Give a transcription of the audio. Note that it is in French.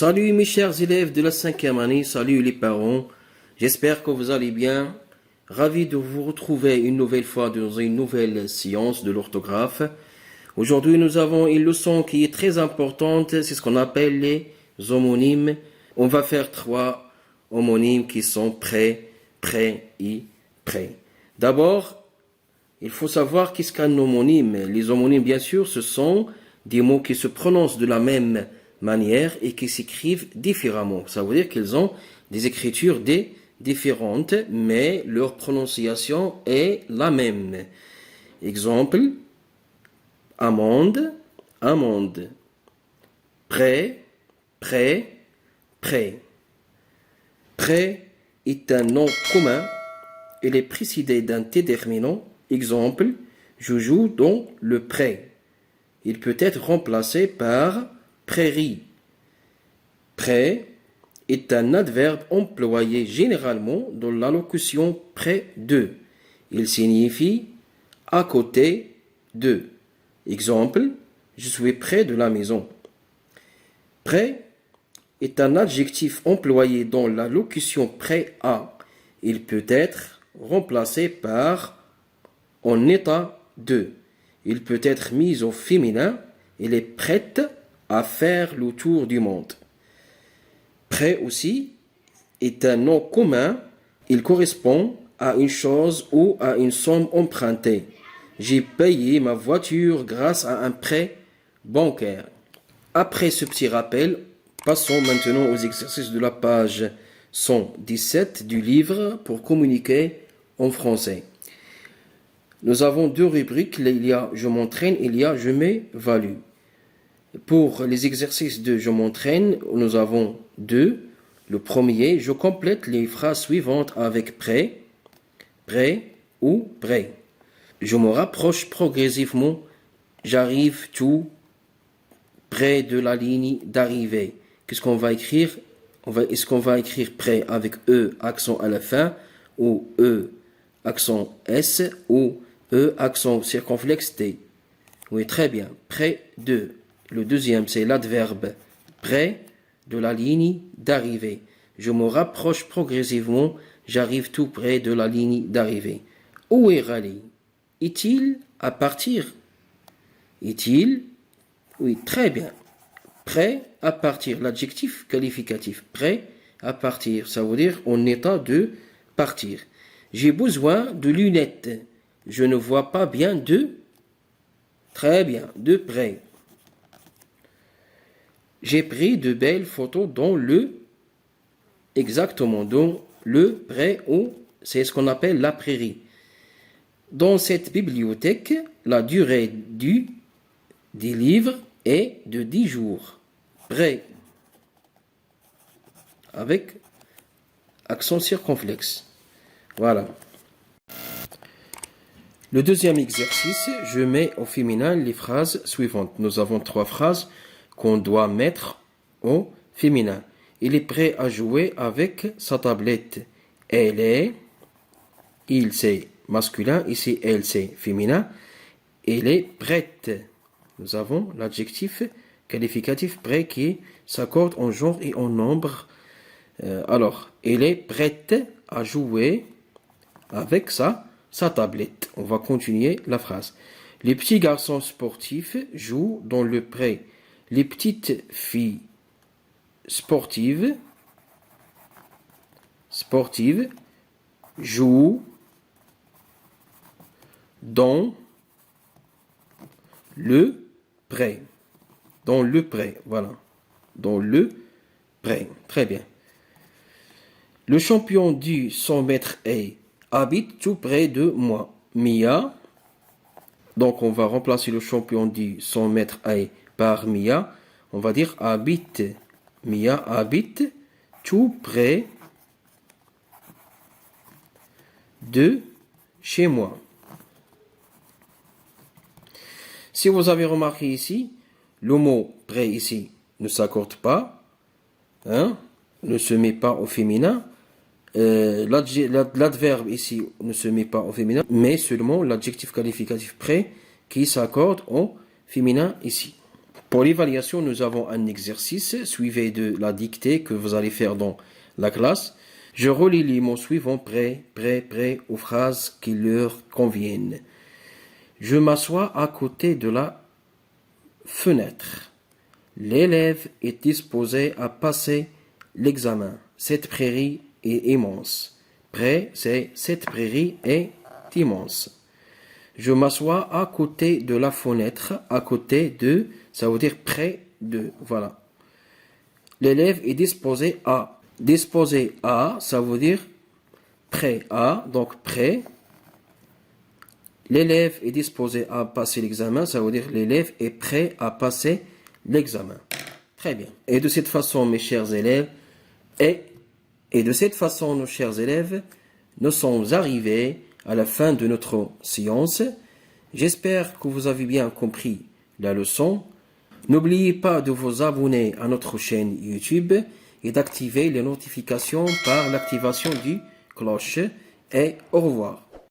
Salut mes chers élèves de la 5e année, salut les parents, j'espère que vous allez bien. Ravi de vous retrouver une nouvelle fois dans une nouvelle séance de l'orthographe. Aujourd'hui nous avons une leçon qui est très importante, c'est ce qu'on appelle les homonymes. On va faire 3 homonymes qui sont prêts, prêts et prêts. D'abord, il faut savoir qu'est-ce qu'un homonyme. Les homonymes, bien sûr, ce sont des mots qui se prononcent de la même manière et qui s'écrivent différemment. Ça veut dire qu'ils ont des écritures différentes, mais leur prononciation est la même. Exemple, amende, amende. Prêt, prêt, prêt. Prêt est un nom commun. Il est précédé d'un déterminant. Exemple, je joue dans le pré. Il peut être remplacé par prairie. Près est un adverbe employé généralement dans l'allocution près de. Il signifie à côté de. Exemple, je suis près de la maison. Près est un adjectif employé dans l'allocution près à. Il peut être remplacé par en état de. Il peut être mis au féminin. Il est prête à faire le tour du monde. Prêt aussi est un nom commun. Il correspond à une chose ou à une somme empruntée. J'ai payé ma voiture grâce à un prêt bancaire. Après ce petit rappel, passons maintenant aux exercices de la page 117 du livre pour communiquer en français. Nous avons 2 rubriques, il y a je m'entraîne, il y a je m'évalue. Pour les exercices de je m'entraîne, nous avons 2. Le premier, je complète les phrases suivantes avec prêt, prêt ou prêt. Je me rapproche progressivement, j'arrive tout près de la ligne d'arrivée. Qu'est-ce qu'on va écrire? Est-ce qu'on va écrire prêt avec E, accent à la fin, ou E, accent S, ou E, accent circonflexe T? Oui, très bien. Près de. Le deuxième, c'est l'adverbe près de la ligne d'arrivée. Je me rapproche progressivement, j'arrive tout près de la ligne d'arrivée. Où est Rally? Est-il à partir? Est-il? Oui, très bien. Prêt à partir. L'adjectif qualificatif. Prêt à partir. Ça veut dire en état de partir. J'ai besoin de lunettes. Je ne vois pas bien de. Très bien. De près. J'ai pris de belles photos dans le. Exactement. Dans le pré ou c'est ce qu'on appelle la prairie. Dans cette bibliothèque, la durée des livres est de 10 jours. Prêt. Avec accent circonflexe. Voilà. Le deuxième exercice, je mets au féminin les phrases suivantes. Nous avons 3 phrases qu'on doit mettre au féminin. Il est prêt à jouer avec sa tablette. Elle est, il c'est masculin, ici elle c'est féminin. Elle est prête. Nous avons l'adjectif qualificatif prêt qui s'accorde en genre et en nombre. Alors, elle est prête à jouer avec sa tablette. On va continuer la phrase. Les petits garçons sportifs jouent dans le pré. Les petites filles sportives jouent dans le pré. Dans le pré, voilà. Dans le pré. Très bien. Le champion du 100 mètres haies habite tout près de moi. Mia. Donc on va remplacer le champion du 100 mètres haies par Mia. On va dire habite. Mia habite tout près de chez moi. Si vous avez remarqué ici, le mot près ici ne s'accorde pas, ne se met pas au féminin. L'adverbe ici ne se met pas au féminin, mais seulement l'adjectif qualificatif près qui s'accorde au féminin ici. Pour l'évaluation, nous avons un exercice suivi de la dictée que vous allez faire dans la classe. Je relis les mots suivants prêts aux phrases qui leur conviennent. Je m'assois à côté de la fenêtre. L'élève est disposé à passer l'examen. Cette prairie est immense. Près, c'est cette prairie est immense. Je m'assois à côté de la fenêtre. À côté de, ça veut dire près de. Voilà. L'élève est disposé à. Disposé à, ça veut dire prêt à, donc prêt. L'élève est disposé à passer l'examen, ça veut dire l'élève est prêt à passer l'examen. Très bien. Et de cette façon, mes chers élèves, et de cette façon, nos chers élèves, nous sommes arrivés à la fin de notre séance. J'espère que vous avez bien compris la leçon. N'oubliez pas de vous abonner à notre chaîne YouTube et d'activer les notifications par l'activation du cloche. Et au revoir.